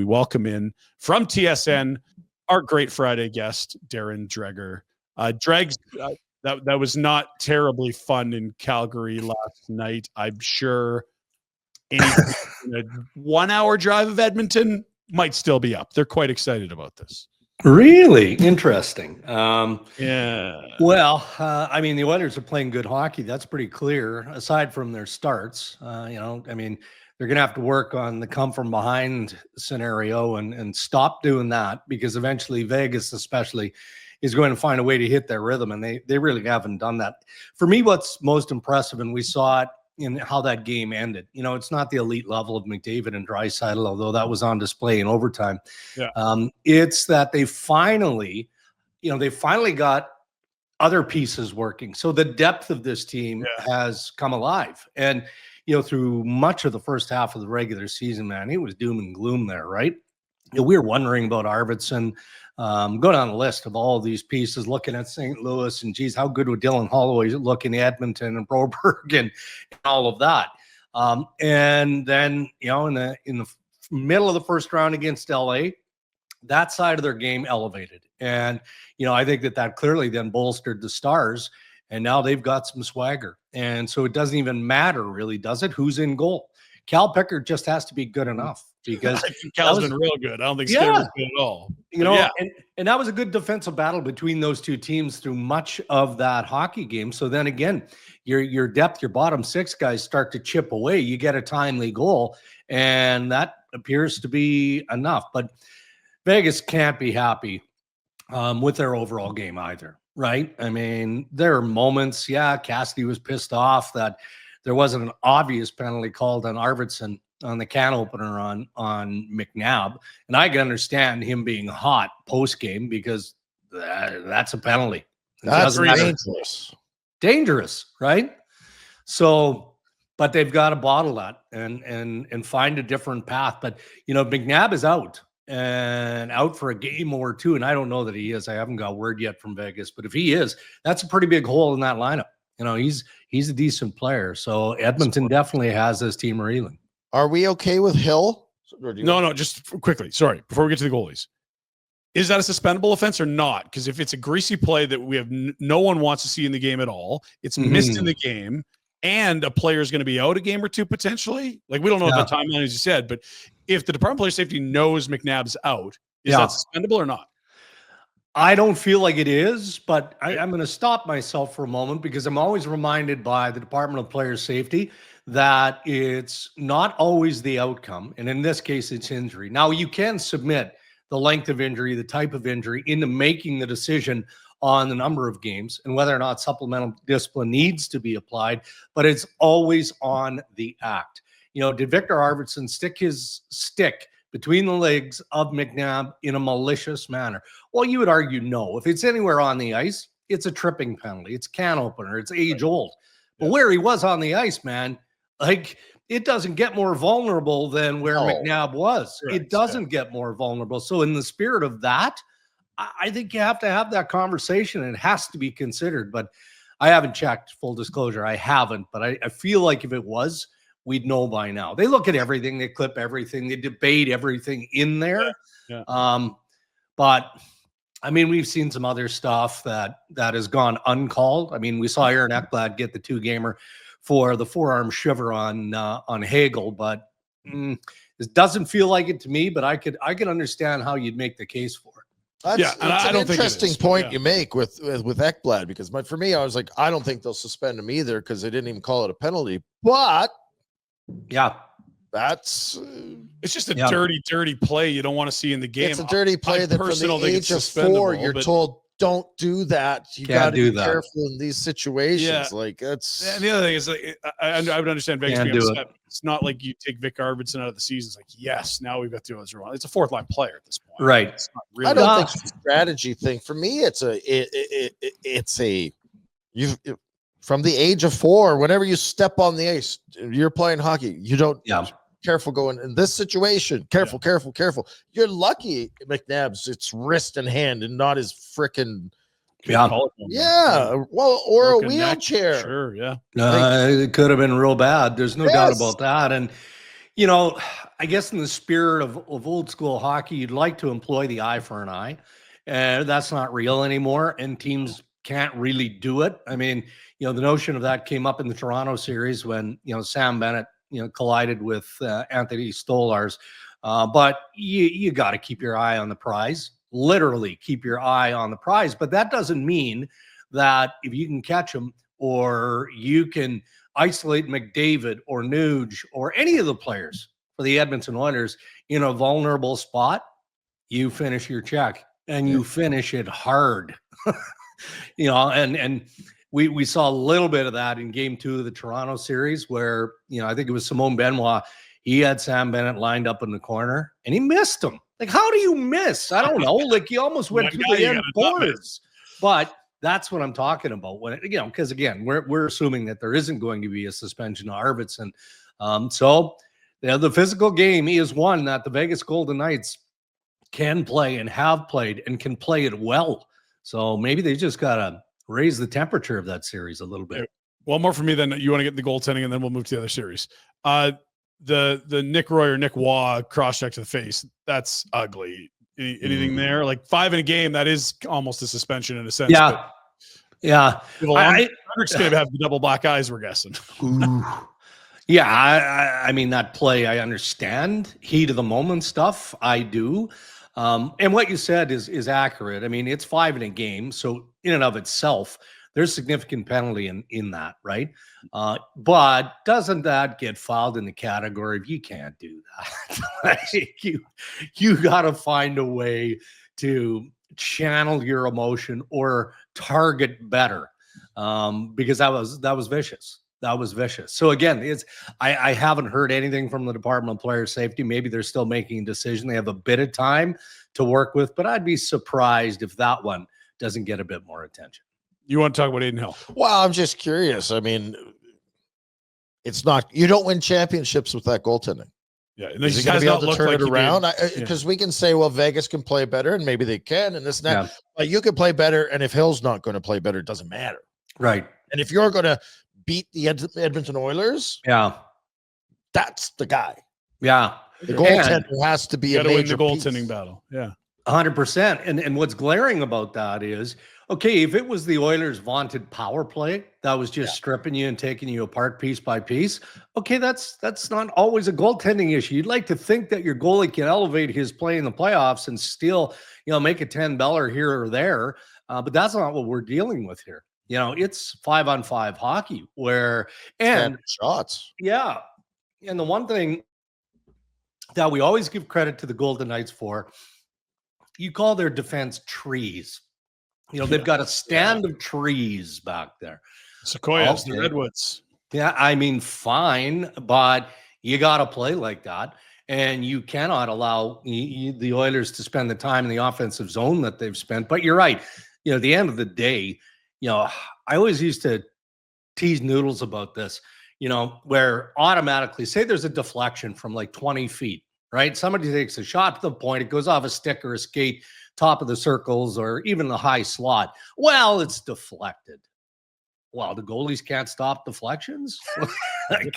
we welcome in from TSN our great Friday guest, Darren Dreger. Dregs, that was not terribly fun in Calgary last night. I'm sure any 1 hour drive of Edmonton might still be up. They're quite excited about this. Really interesting. Yeah. Well, I mean, the Oilers are playing good hockey. That's pretty clear. Aside from their starts, they're going to have to work on the come from behind scenario and stop doing that, because eventually Vegas, especially, is going to find a way to hit their rhythm, and they really haven't done that. For me, what's most impressive, and we saw it in how that game ended. It's not the elite level of McDavid and Draisaitl, although that was on display in overtime. Yeah. It's that they finally got other pieces working. So the depth of this team has come alive. And, through much of the first half of the regular season, man, it was doom and gloom there, right? We were wondering about Arvidsson. Go down the list of all of these pieces, looking at St. Louis, and geez, how good would Dylan Holloway look in Edmonton and Broberg and all of that. And then, in the middle of the first round against LA, that side of their game elevated. And, I think that clearly then bolstered the Stars, and now they've got some swagger. And so it doesn't even matter, really, does it, who's in goal? Cal Pickard just has to be good enough, because I think Cal's been real good. I don't think Skinner was good at all. And that was a good defensive battle between those two teams through much of that hockey game. So then again, your depth, your bottom six guys start to chip away. You get a timely goal, and that appears to be enough. But Vegas can't be happy with their overall game either, right? I mean, there are moments, Cassidy was pissed off that there wasn't an obvious penalty called on Arvidsson on the can opener on McNabb. And I can understand him being hot post-game, because that's a penalty. That's dangerous. Dangerous, right? So, but they've got to bottle that and find a different path. But, McNabb is out for a game or two. And I don't know that he is. I haven't got word yet from Vegas. But if he is, that's a pretty big hole in that lineup. He's a decent player. So Edmonton definitely has this team reeling. Are we okay with Hill? No, just quickly. Sorry, before we get to the goalies. Is that a suspendable offense or not? Because if it's a greasy play that we have no one wants to see in the game at all, it's missed in the game, and a player is going to be out a game or two potentially. Like, we don't know the timeline, as you said, but if the Department of Player Safety knows McNabb's out, is that suspendable or not? I don't feel like it is, but I'm going to stop myself for a moment, because I'm always reminded by the Department of Player Safety that it's not always the outcome. And in this case, it's injury. Now, you can submit the length of injury, the type of injury, into making the decision on the number of games and whether or not supplemental discipline needs to be applied, but it's always on the act. Did Victor Arvidsson stick his stick between the legs of McNabb in a malicious manner? Well, you would argue no. If it's anywhere on the ice, it's a tripping penalty. It's can opener. It's age old. But where he was on the ice, man, like, it doesn't get more vulnerable than where McNabb was. Correct. It doesn't get more vulnerable. So in the spirit of that, I think you have to have that conversation, and it has to be considered. But I haven't checked, full disclosure. I haven't, but I feel like if it was, we'd know by now. They look at everything, they clip everything, they debate everything in there. But I mean, we've seen some other stuff that has gone uncalled. I mean, we saw Aaron Ekblad get the 2-gamer for the forearm shiver on Hagel, but it doesn't feel like it to me. But I could understand how you'd make the case for it. That's an interesting point you make with Ekblad, because for me, I was like, I don't think they'll suspend him either, because they didn't even call it a penalty. But it's just a dirty play you don't want to see in the game. It's a dirty play that from the age of 4, you're told, don't do that. You got to be careful in these situations. Like, that's. And the other thing is, like, I would understand Vegas being upset. It's not like you take Vic Arvidsson out of the season. It's like, yes, now we've got to do this wrong. It's a fourth line player at this point. Right. It's not really. I don't think it's a strategy thing. For me, from the age of 4, whenever you step on the ice, you're playing hockey. You don't. Careful going in this situation. Careful. You're lucky McNabb's it's wrist and hand and not his freaking well, or a wheelchair. Sure, it could have been real bad. There's no doubt about that. And You know, I guess in the spirit of old school hockey, you'd like to employ the eye for an eye. That's not real anymore, and teams can't really do it. I mean, you know, the notion of that came up in the Toronto series when, you know, Sam Bennett, you know, collided with Anthony Stolarz. But you got to keep your eye on the prize, literally keep your eye on the prize. But that doesn't mean that if you can catch them or you can isolate McDavid or Nuge or any of the players for the Edmonton Oilers in a vulnerable spot, you finish your check and you finish it hard. You know, and we saw a little bit of that in game 2 of the Toronto series where, you know, I think it was Simone Benoit. He had Sam Bennett lined up in the corner and he missed him. Like, how do you miss? I don't know. Like, he almost went to the end boards. But that's what I'm talking about. When, you know, because again, we're assuming that there isn't going to be a suspension of Arvidsson. So, you know, the physical game is one that the Vegas Golden Knights can play and have played and can play it well. So maybe they just got to raise the temperature of that series a little bit. One more for me, then you want to get the goaltending, and then we'll move to the other series. The Nick Roy or Nick Waugh cross check to the face, that's ugly. Anything there? Like 5 in a game, that is almost a suspension in a sense. Yeah. Yeah. Hendrick's going to have the double black eyes, we're guessing. Yeah. I mean, that play, I understand. Heat of the moment stuff, I do. And what you said is accurate. I mean, it's 5 in a game. So in and of itself, there's significant penalty in that, right? But doesn't that get filed in the category of you can't do that? Like, you got to find a way to channel your emotion or target better, because that was vicious. That was vicious. So again, I haven't heard anything from the Department of Player Safety. Maybe they're still making a decision. They have a bit of time to work with, but I'd be surprised if that one doesn't get a bit more attention. You want to talk about Adin Hill? Well, I'm just curious. I mean, it's not, you don't win championships with that goaltending. Yeah, and is he going to be able to turn it around? Because we can say, well, Vegas can play better, and maybe they can, and this and that. But you can play better, and if Hill's not going to play better, it doesn't matter. Right. And if you're going to beat the Edmonton Oilers, that's the guy. Yeah. The goaltender has to be a major win the goaltending battle. Yeah. 100%. And what's glaring about that is, okay, if it was the Oilers' vaunted power play that was just stripping you and taking you apart piece by piece, okay, that's not always a goaltending issue. You'd like to think that your goalie can elevate his play in the playoffs and still, you know, make a 10-beller here or there, but that's not what we're dealing with here. You know, it's 5-on-5 hockey and shots. Yeah. And the one thing that we always give credit to the Golden Knights for, you call their defense trees. You know, they've got a stand of trees back there. Sequoias, the redwoods. Yeah, I mean, fine, but you got to play like that. And you cannot allow the Oilers to spend the time in the offensive zone that they've spent. But you're right. You know, at the end of the day, you know, I always used to tease Noodles about this, you know, where automatically, say there's a deflection from like 20 feet, right? Somebody takes a shot to the point, it goes off a stick or a skate, top of the circles, or even the high slot. Well, it's deflected. Well, the goalies can't stop deflections.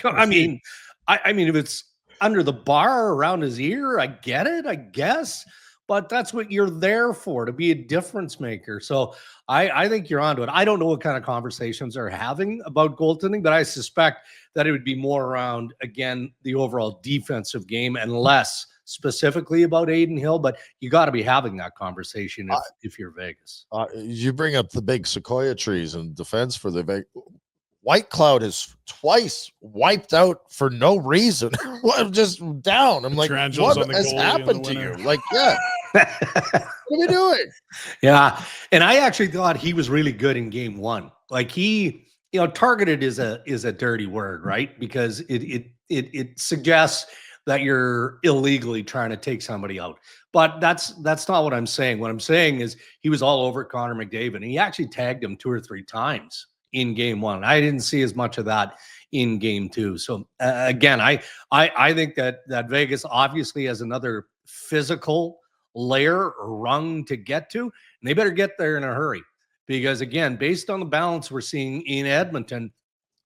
I mean, if it's under the bar around his ear, I get it, I guess. But that's what you're there for, to be a difference maker. So I think you're onto it. I don't know what kind of conversations they're having about goaltending, but I suspect that it would be more around, again, the overall defensive game and less specifically about Adin Hill. But you got to be having that conversation if you're Vegas. You bring up the big sequoia trees in defense for the Vegas. White Cloud is twice wiped out for no reason. I'm just down. I'm like, what has happened to you? Like, what are we doing? Yeah. And I actually thought he was really good in game 1. Like, he, you know, targeted is a dirty word, right? Because it suggests that you're illegally trying to take somebody out. But that's not what I'm saying. What I'm saying is he was all over Connor McDavid, and he actually tagged him 2 or 3 times in game 1. I didn't see as much of that in game 2. So again, I think that Vegas obviously has another physical layer or rung to get to, and they better get there in a hurry, because again, based on the balance we're seeing in Edmonton,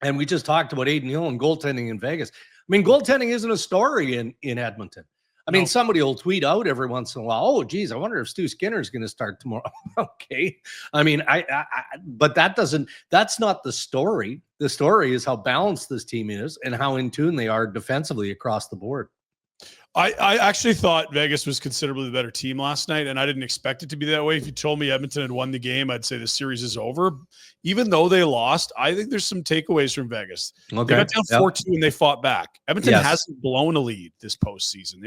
and we just talked about Adin Hill and goaltending in Vegas. I mean, goaltending isn't a story in Edmonton. I mean, somebody will tweet out every once in a while, oh, geez, I wonder if Stu Skinner's going to start tomorrow. Okay. I mean, but that's not the story. The story is how balanced this team is and how in tune they are defensively across the board. I actually thought Vegas was considerably the better team last night, and I didn't expect it to be that way. If you told me Edmonton had won the game, I'd say the series is over. Even though they lost, I think there's some takeaways from Vegas. Okay. They got down 4-2 and they fought back. Edmonton hasn't blown a lead this postseason.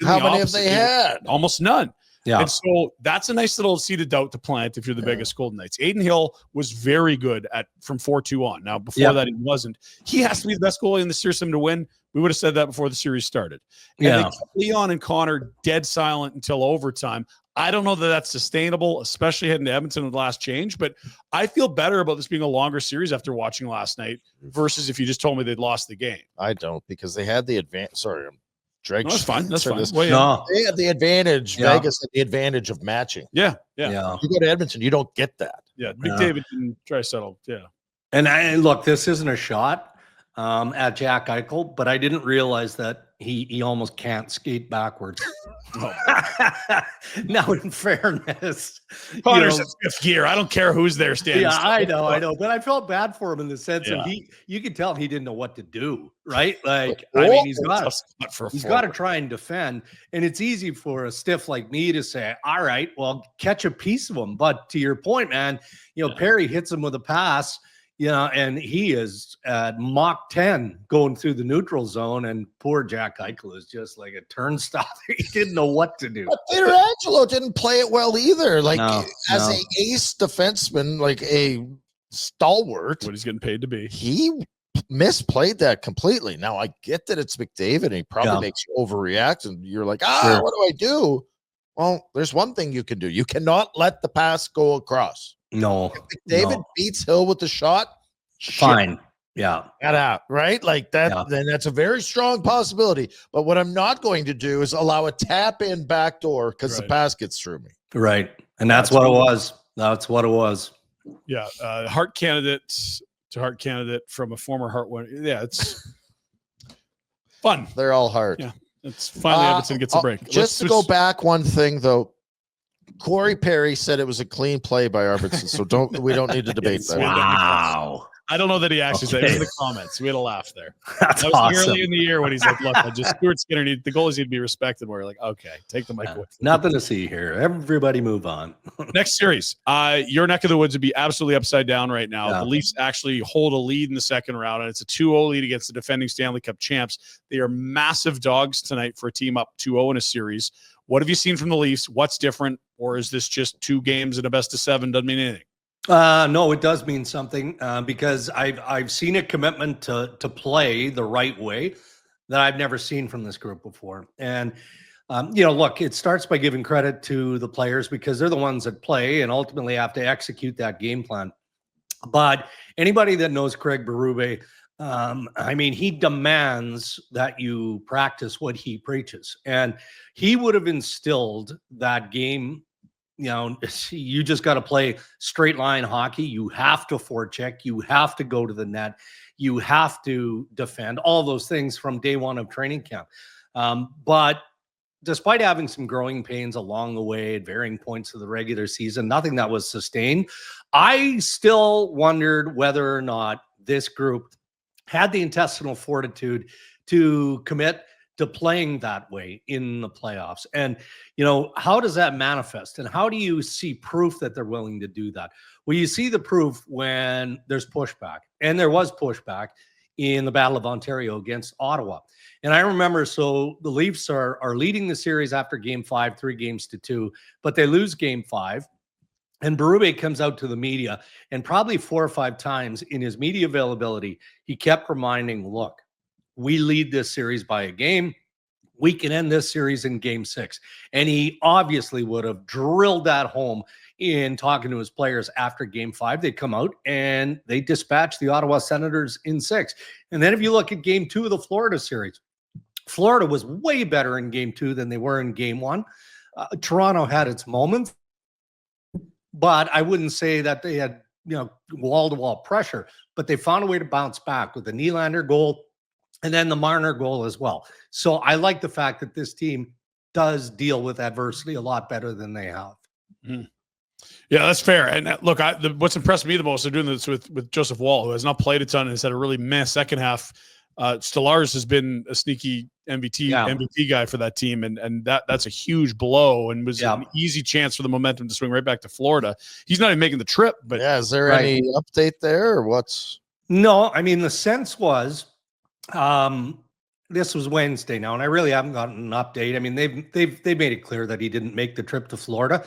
How many have they had? Almost none. Yeah. And so that's a nice little seed of doubt to plant if you're the Vegas Golden Knights. Aiden Hill was very good from 4-2 on. Now, before that, he wasn't. He has to be the best goalie in the series for him to win. We would have said that before the series started. And they kept Leon and Connor dead silent until overtime. I don't know that that's sustainable, especially heading to Edmonton with the last change, but I feel better about this being a longer series after watching last night versus if you just told me they'd lost the game. I don't, because they had the advantage. Sorry, I'm dragging. No, that's fine. That's fine. They had the advantage. Vegas had the advantage of matching. Yeah. You go to Edmonton, you don't get that. Yeah. McDavid didn't try to settle. Yeah. And look, this isn't a shot at Jack Eichel, but I didn't realize that he almost can't skate backwards. Now, in fairness, Connor's in fifth gear. I don't care who's there standing. Yeah, I know. But I felt bad for him in the sense of you could tell he didn't know what to do, right? Like, I mean, he's got to try and defend. And it's easy for a stiff like me to say, all right, well, catch a piece of him. But to your point, man, Perry hits him with a pass. And he is at Mach 10 going through the neutral zone, and poor Jack Eichel is just like a turnstile. He didn't know what to do. But Peter Angelo didn't play it well either. Like, as an ace defenseman, like a stalwart. What he's getting paid to be. He misplayed that completely. Now, I get that it's McDavid, and he probably makes you overreact, and you're like, what do I do? Well, there's one thing you can do. You cannot let the pass go across. No, David beats Hill with the shot. Fine. Yeah. Get out, right? Like that, then that's a very strong possibility. But what I'm not going to do is allow a tap in backdoor because the pass gets through me. Right. And that's what it was. That's what it was. Yeah. Hart candidate to Hart candidate from a former Hart winner. Yeah, it's fun. They're all Hart. Yeah. It's finally Edmonton gets a break. Just to go back one thing though. Corey Perry said it was a clean play by Arvidsson, so we don't need to debate that. Wow. I don't know that he actually said it in the comments. We had a laugh there. That was awesome. Early in the year when he's like, look, Stuart Skinner the goalies need to be respected more. Like, okay, take the mic away. Nothing to see here. Everybody move on. Next series. Your neck of the woods would be absolutely upside down right now. The Leafs actually hold a lead in the second round, and it's a 2-0 lead against the defending Stanley Cup champs. They are massive dogs tonight for a team up 2-0 in a series. What have you seen from the Leafs? What's different? Or is this just 2 games and a best of 7? Doesn't mean anything. No, it does mean something because I've seen a commitment to play the right way that I've never seen from this group before. And, look, it starts by giving credit to the players because they're the ones that play and ultimately have to execute that game plan. But anybody that knows Craig Berube, he demands that you practice what he preaches. And he would have instilled that game. You just got to play straight line hockey. You have to forecheck. You have to go to the net. You have to defend, all those things from day one of training camp. But despite having some growing pains along the way at varying points of the regular season, nothing that was sustained, I still wondered whether or not this group had the intestinal fortitude to commit to playing that way in the playoffs. And, how does that manifest? And how do you see proof that they're willing to do that? Well, you see the proof when there's pushback. And there was pushback in the Battle of Ontario against Ottawa. And I remember, so the Leafs are leading the series after Game 5, 3-2, but they lose Game 5. And Berube comes out to the media, and probably 4 or 5 times in his media availability, he kept reminding, look, we lead this series by a game. We can end this series in Game 6. And he obviously would have drilled that home in talking to his players after Game 5. They come out and they dispatch the Ottawa Senators in 6. And then if you look at Game 2 of the Florida series, Florida was way better in Game 2 than they were in Game 1. Toronto had its moments, but I wouldn't say that they had, wall-to-wall pressure. But they found a way to bounce back with the Nylander goal and then the Marner goal as well. So I like the fact that this team does deal with adversity a lot better than they have. Mm. Yeah, that's fair. And look, what's impressed me the most, they're doing this with Joseph Wall, who has not played a ton and has had a really meh second half. Stellaris has been a sneaky MVP guy for that team, and that's a huge blow and was an easy chance for the momentum to swing right back to Florida. He's not even making the trip, but is there any update there or what's? No, I mean the sense was, this was Wednesday now, and I really haven't gotten an update. I mean they've made it clear that he didn't make the trip to Florida,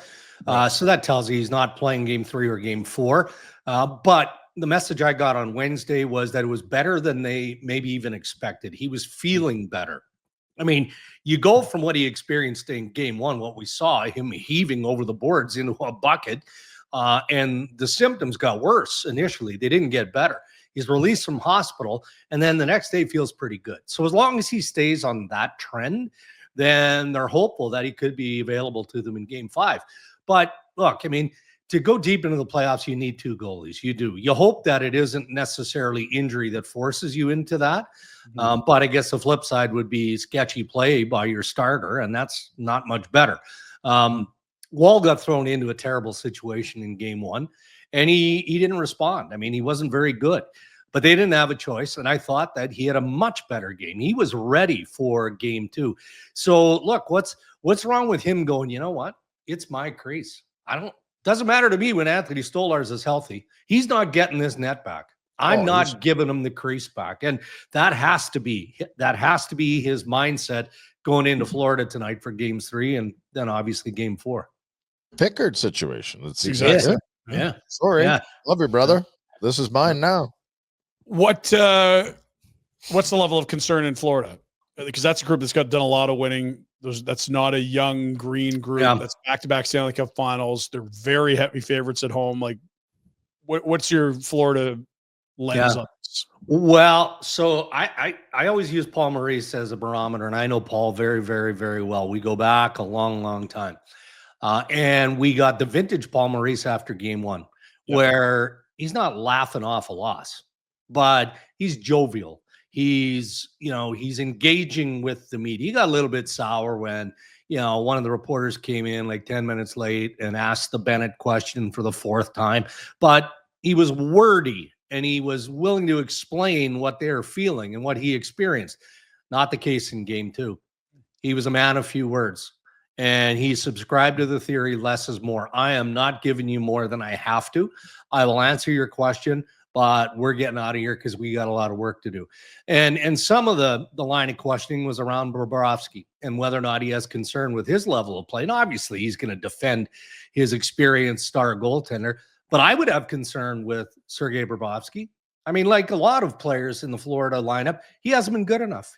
so that tells you he's not playing Game 3 or Game 4. But the message I got on Wednesday was that it was better than they maybe even expected. He was feeling better. I mean, you go from what he experienced in Game 1, what we saw, him heaving over the boards into a bucket, and the symptoms got worse initially. They didn't get better. He's released from hospital, and then the next day feels pretty good. So as long as he stays on that trend, then they're hopeful that he could be available to them in Game 5. But look, I mean, to go deep into the playoffs, you need 2 goalies. You do. You hope that it isn't necessarily injury that forces you into that. But I guess the flip side would be sketchy play by your starter, and that's not much better. Wall got thrown into a terrible situation in Game 1, and he didn't respond. I mean, he wasn't very good, but they didn't have a choice, and I thought that he had a much better game. He was ready for Game 2. So, look, what's wrong with him going, you know what? It's my crease. Doesn't matter to me when Anthony Stolarz is healthy. He's not getting this net back. I'm not giving him the crease back. And that has to be his mindset going into Florida tonight for Game 3 and then obviously Game 4. Pickard situation. That's exactly. Yeah. Sorry. Yeah. Love you, brother. This is mine now. What's the level of concern in Florida? Because that's a group that's done a lot of winning. That's not a young green group. Yeah. That's back-to-back Stanley Cup finals. They're very heavy favorites at home. Like, what's your Florida lens on this? Well, so I always use Paul Maurice as a barometer, and I know Paul very, very, very well. We go back a long, long time. And we got the vintage Paul Maurice after Game 1, where he's not laughing off a loss, but he's jovial. He's engaging with the media. He got a little bit sour when, one of the reporters came in like 10 minutes late and asked the Bennett question for the 4th time, but he was wordy and he was willing to explain what they were feeling and what he experienced. Not the case in Game 2. He was a man of few words, and he subscribed to the theory less is more. I am not giving you more than I have to. I will answer your question, but we're getting out of here because we got a lot of work to do. And some of the line of questioning was around Bobrovsky and whether or not he has concern with his level of play. And obviously, he's going to defend his experienced star goaltender, but I would have concern with Sergei Bobrovsky. I mean, like a lot of players in the Florida lineup, he hasn't been good enough.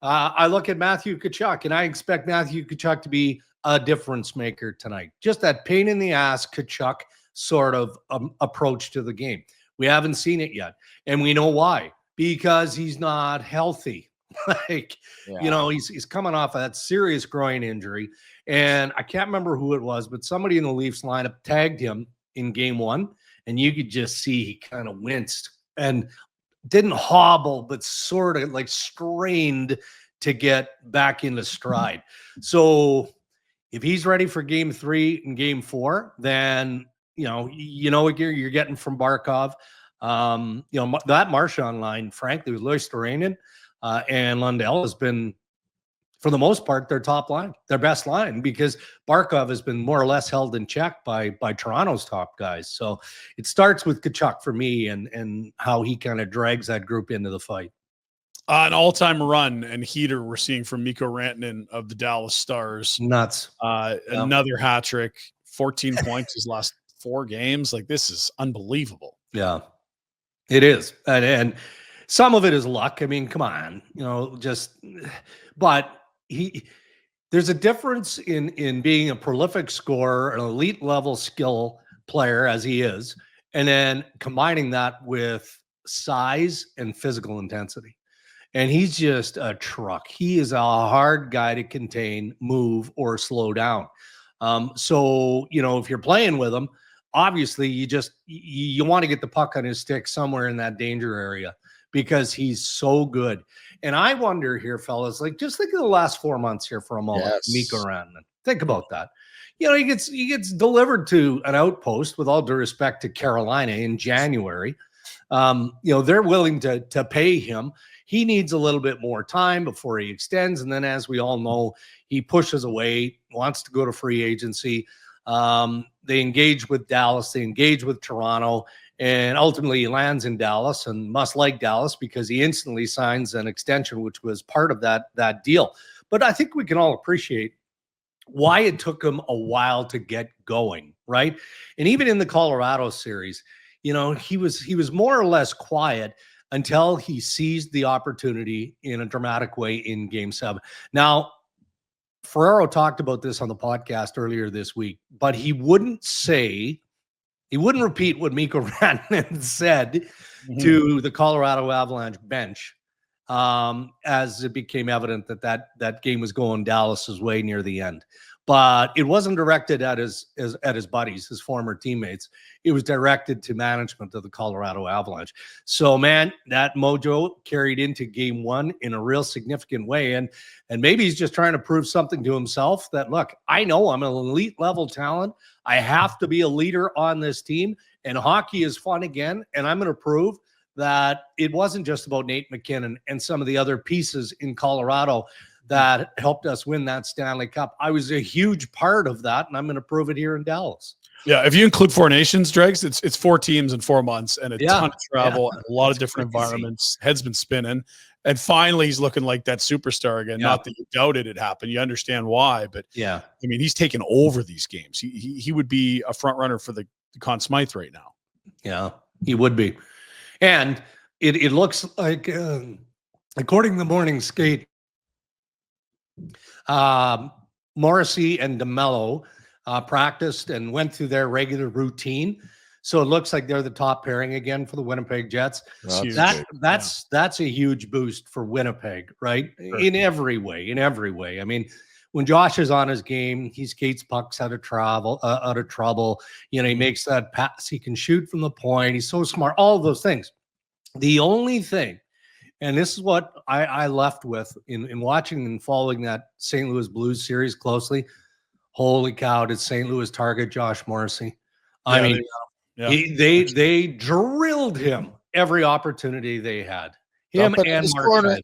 I look at Matthew Tkachuk, and I expect Matthew Tkachuk to be a difference maker tonight. Just that pain in the ass Tkachuk sort of approach to the game. We haven't seen it yet. And we know why. Because he's not healthy. He's coming off of that serious groin injury. And I can't remember who it was, but somebody in the Leafs lineup tagged him in Game 1. And you could just see he kind of winced and didn't hobble, but sort of like strained to get back into stride. So if he's ready for Game 3 and Game 4, then you know what you're getting from Barkov. That Marchand line, frankly, with Lois Storoinen and Lundell has been, for the most part, their top line, their best line, because Barkov has been more or less held in check by Toronto's top guys. So it starts with Tkachuk for me and how he kind of drags that group into the fight. An all-time run and heater we're seeing from Mikko Rantanen of the Dallas Stars. Nuts. Another hat trick, 14 points his last 4 games. Like, this is unbelievable. Yeah, it is. And some of it is luck. I mean, come on, but there's a difference in being a prolific scorer, an elite level skill player as he is, and then combining that with size and physical intensity. And he's just a truck. He is a hard guy to contain, move, or slow down. So, if you're playing with him, obviously you want to get the puck on his stick somewhere in that danger area, because he's so good. And I wonder here, fellas, like just think of the last 4 months here for a moment. Yes. Mikko Rantanen. Think about that. You know, he gets delivered to an outpost, with all due respect to Carolina, in January. You know, they're willing to pay him. He needs a little bit more time before he extends. And then, as we all know, he pushes away, wants to go to free agency. They engage with Dallas, they engage with Toronto, and ultimately he lands in Dallas, and must like Dallas because he instantly signs an extension, which was part of that deal. But I think we can all appreciate why it took him a while to get going, right? And even in the Colorado series, you know, he was more or less quiet until he seized the opportunity in a dramatic way in Game 7. Now, Ferraro talked about this on the podcast earlier this week, but he wouldn't repeat what Mikko Rantanen said to the Colorado Avalanche bench as it became evident that game was going Dallas's way near the end. But it wasn't directed at his buddies, his former teammates. It was directed to management of the Colorado Avalanche. So, man, that mojo carried into Game 1 in a real significant way. And maybe he's just trying to prove something to himself that, look, I know I'm an elite level talent. I have to be a leader on this team. And hockey is fun again. And I'm going to prove that it wasn't just about Nate McKinnon and some of the other pieces in Colorado that helped us win that Stanley Cup. I was a huge part of that, and I'm going to prove it here in Dallas. Yeah, if you include 4 nations, Dregs, it's 4 teams in 4 months and a ton of travel and a lot of different environments. Head's been spinning. And finally, he's looking like that superstar again. Yeah. Not that you doubted it happened. You understand why. But, I mean, he's taken over these games. He would be a front runner for the Conn Smythe right now. Yeah, he would be. And it looks like, according to the morning skate, Morrissey and DeMello practiced and went through their regular routine. So it looks like they're the top pairing again for the Winnipeg Jets. That's a huge boost for Winnipeg, right? Sure. In every way. I mean, when Josh is on his game, he skates pucks out of trouble. You know, he makes that pass. He can shoot from the point. He's so smart. All of those things. The only thing, and this is what I left with in watching and following that St. Louis Blues series closely. Holy cow, did St. Louis target Josh Morrissey? I mean, they drilled him every opportunity they had. Him and Marchand.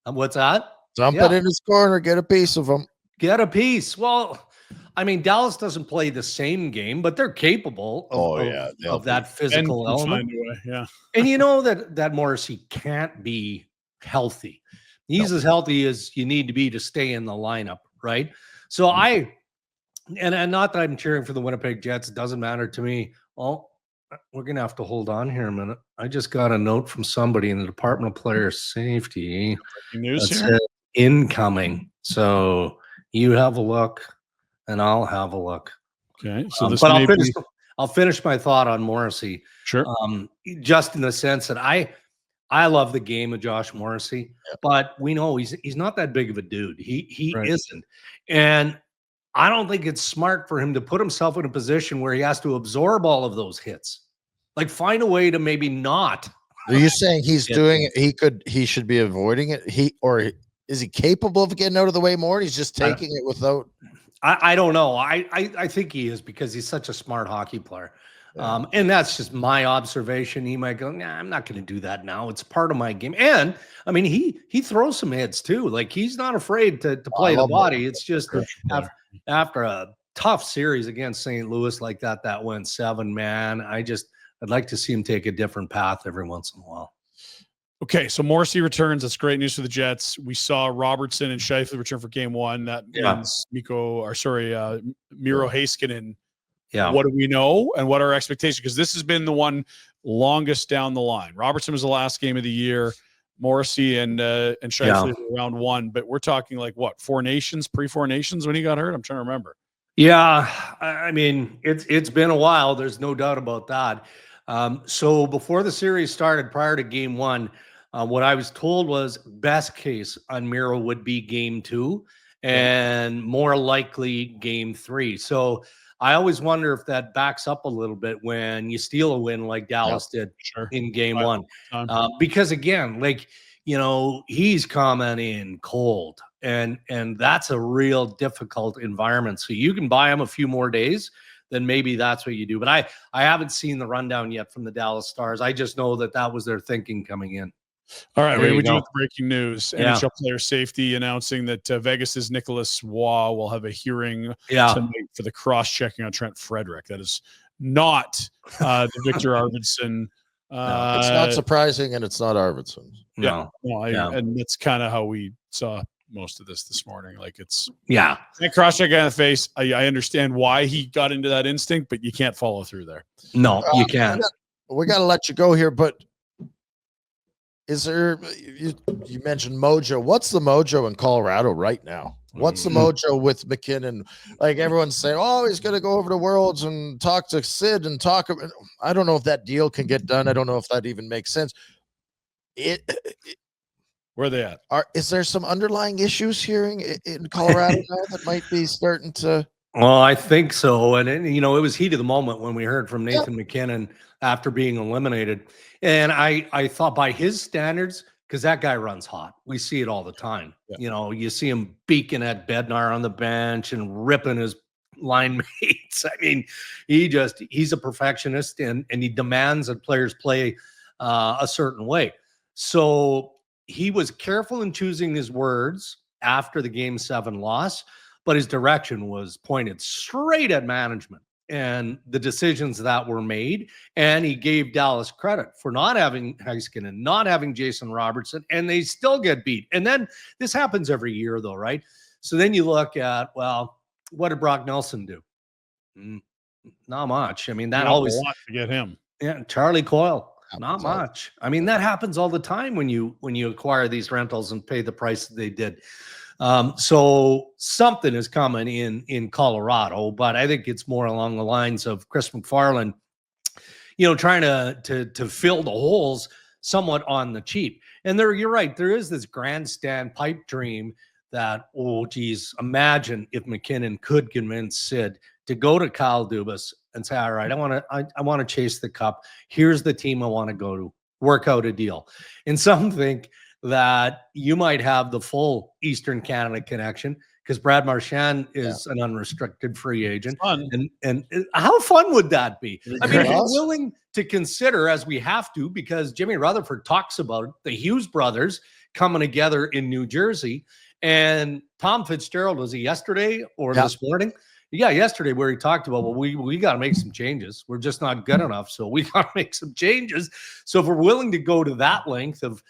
What's that? Dump it in his corner, get a piece of him. Get a piece. Well, I mean, Dallas doesn't play the same game, but they're capable of that physical element. And you know that Morrissey can't be healthy. He's as healthy as you need to be to stay in the lineup, right? So and not that I'm cheering for the Winnipeg Jets. It doesn't matter to me. Well, we're going to have to hold on here a minute. I just got a note from somebody in the Department of Player Safety. News here? Incoming. So you have a look and I'll have a look. Okay. So but I'll finish my thought on Morrissey. Sure. Just in the sense that I love the game of Josh Morrissey, but we know he's not that big of a dude. He isn't. And I don't think it's smart for him to put himself in a position where he has to absorb all of those hits. Like, find a way to maybe not. Are you saying he's doing it? He should be avoiding it. Is he capable of getting out of the way more? He's just taking it without. I don't know. I think he is, because he's such a smart hockey player. Yeah. And that's just my observation. He might go, nah, I'm not going to do that now. It's part of my game. And I mean, he throws some hits too. Like, he's not afraid to play the body. It's just after a tough series against St. Louis like that went 7, man. I'd like to see him take a different path every once in a while. Okay, so Morrissey returns. That's great news for the Jets. We saw Robertson and Scheifele return for Game 1. That means Miro Heiskanen. Yeah. What do we know and what are our expectations? Because this has been the one longest down the line. Robertson was the last game of the year. Morrissey and Scheifele were round 1. But we're talking like what, 4 nations, pre-4 nations when he got hurt? I'm trying to remember. Yeah, I mean, it's been a while. There's no doubt about that. So before the series started, prior to Game 1, what I was told was best case on Miro would be Game 2 and more likely Game 3. So I always wonder if that backs up a little bit when you steal a win like Dallas did in game one. Because again, like, he's coming in cold, and that's a real difficult environment. So you can buy him a few more days, then maybe that's what you do. But I haven't seen the rundown yet from the Dallas Stars. I just know that was their thinking coming in. All right, we do with the breaking news. NHL player safety announcing that Vegas's Nicholas Waugh will have a hearing tonight for the cross-checking on Trent Frederick. That is not the Victor Arvidsson. No, it's not surprising, and it's not Arvidsson. And that's kind of how we saw most of this morning. Like, it's that cross-check guy in the face. I understand why he got into that instinct, but you can't follow through there. No, you can't. We got to let you go here, but is there, you mentioned mojo. What's the mojo in Colorado right now? What's the mojo with McKinnon? Like, everyone's saying, oh, he's going to go over to Worlds and talk to Sid and talk. I don't know if that deal can get done. I don't know if that even makes sense. Where are they at? Is there some underlying issues here in Colorado now that might be starting to? Well, I think so. And it was heat of the moment when we heard from Nathan McKinnon after being eliminated. And I thought, by his standards, because that guy runs hot. We see it all the time. Yeah. You see him beaking at Bednar on the bench and ripping his line mates. I mean, he's a perfectionist, and he demands that players play a certain way. So he was careful in choosing his words after the Game 7 loss, but his direction was pointed straight at management and the decisions that were made. And he gave Dallas credit for not having Heiskanen, not having Jason Robertson, and they still get beat. And then this happens every year, though, right? So then you look at, well, what did Brock Nelson do? Not much. I mean, that always a lot to get him. Yeah, Charlie Coyle, not much. I mean, that happens all the time when you acquire these rentals and pay the price that they did. So something is coming in Colorado, but I think it's more along the lines of Chris McFarland, trying to fill the holes somewhat on the cheap. And you're right, there is this grandstand pipe dream that, oh geez, imagine if McKinnon could convince Sid to go to Kyle Dubas and say, all right, I want to chase the cup. Here's the team I want to go to. Work out a deal. And some think that you might have the full Eastern Canada connection because Brad Marchand is an unrestricted free agent. And how fun would that be? I mean, if you're willing to consider, as we have to, because Jimmy Rutherford talks about it, the Hughes brothers coming together in New Jersey, and Tom Fitzgerald, was it yesterday or this morning? Yeah, yesterday, where he talked about, well, we got to make some changes. We're just not good enough, so we got to make some changes. So if we're willing to go to that length of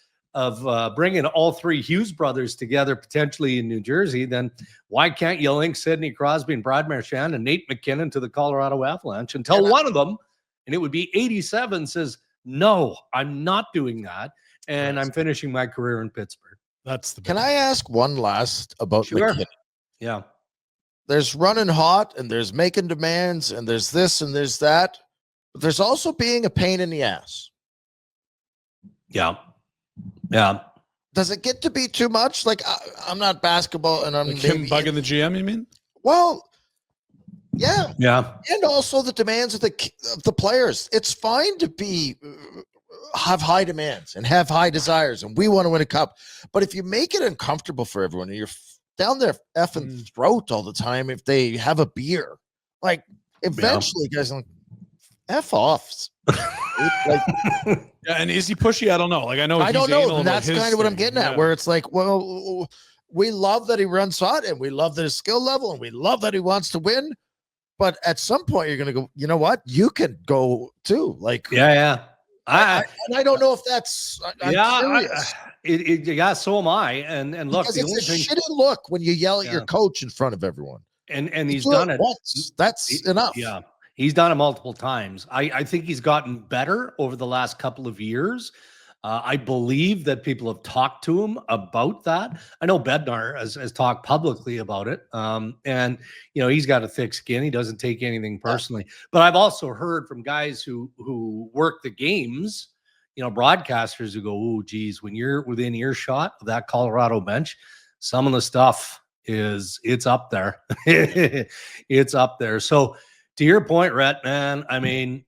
bringing all three Hughes brothers together potentially in New Jersey, then why can't you link Sidney Crosby and Brad Marchand and Nate McKinnon to the Colorado Avalanche until one of them, and it would be 87, says, no, I'm not doing that, and I'm finishing my career in Pittsburgh. Can I ask one last about McKinnon? Yeah. There's running hot, and there's making demands, and there's this and there's that, but there's also being a pain in the ass. Yeah. Yeah. Does it get to be too much? Like, I'm not basketball, and I'm him bugging the GM, you mean? Well, yeah. Yeah. And also the demands of the players. It's fine to have high demands and have high desires, and we want to win a cup. But if you make it uncomfortable for everyone, and you're down their effing throat all the time if they have a beer, like, eventually guys are like, F off. And is he pushy? I don't know. Like, I don't know. And that's kind of what I'm getting at, where it's like, well, we love that he runs hot, and we love that his skill level, and we love that he wants to win. But at some point, you're going to go, you know what? You can go too. Like, yeah. I don't know if that's. I'm curious. So am I. And look, because it's a shitty look when you yell at your coach in front of everyone. And he's done it once. That's enough. Yeah. He's done it multiple times. I think he's gotten better over the last couple of years. I believe that people have talked to him about that. I know Bednar has talked publicly about it. And, he's got a thick skin. He doesn't take anything personally. But I've also heard from guys who work the games, broadcasters who go, oh, geez, when you're within earshot of that Colorado bench, some of the stuff it's up there. It's up there. So, To your point, Rhett, man, I mean,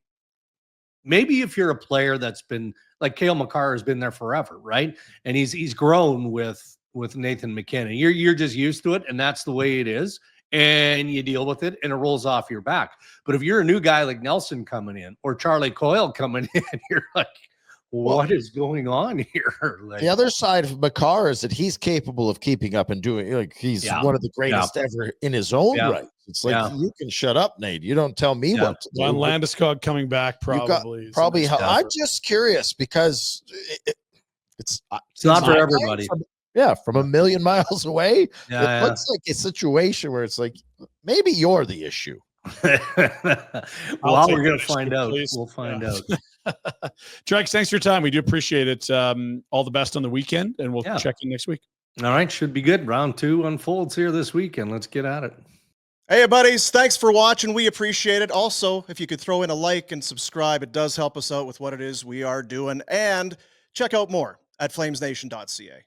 maybe if you're a player that's been like Cale Makar has been there forever, right? And he's grown with Nathan McKinnon. You're just used to it, and that's the way it is. And you deal with it, and it rolls off your back. But if you're a new guy like Nelson coming in or Charlie Coyle coming in, you're like, what is going on here? Like, the other side of Makar is that he's capable of keeping up and doing, like, he's one of the greatest ever in his own right. It's like, you can shut up, Nate. You don't tell me what to do. John Landeskog coming back probably. I'm just curious because it's not for everybody. From a million miles away. It looks like a situation where it's like, maybe you're the issue. Well, we're going to find out. Please. We'll find out. Drex, thanks for your time. We do appreciate it. All the best on the weekend, and we'll check in next week. All right. Should be good. Round 2 unfolds here this weekend. Let's get at it. Hey, buddies. Thanks for watching. We appreciate it. Also, if you could throw in a like and subscribe, it does help us out with what it is we are doing. And check out more at flamesnation.ca.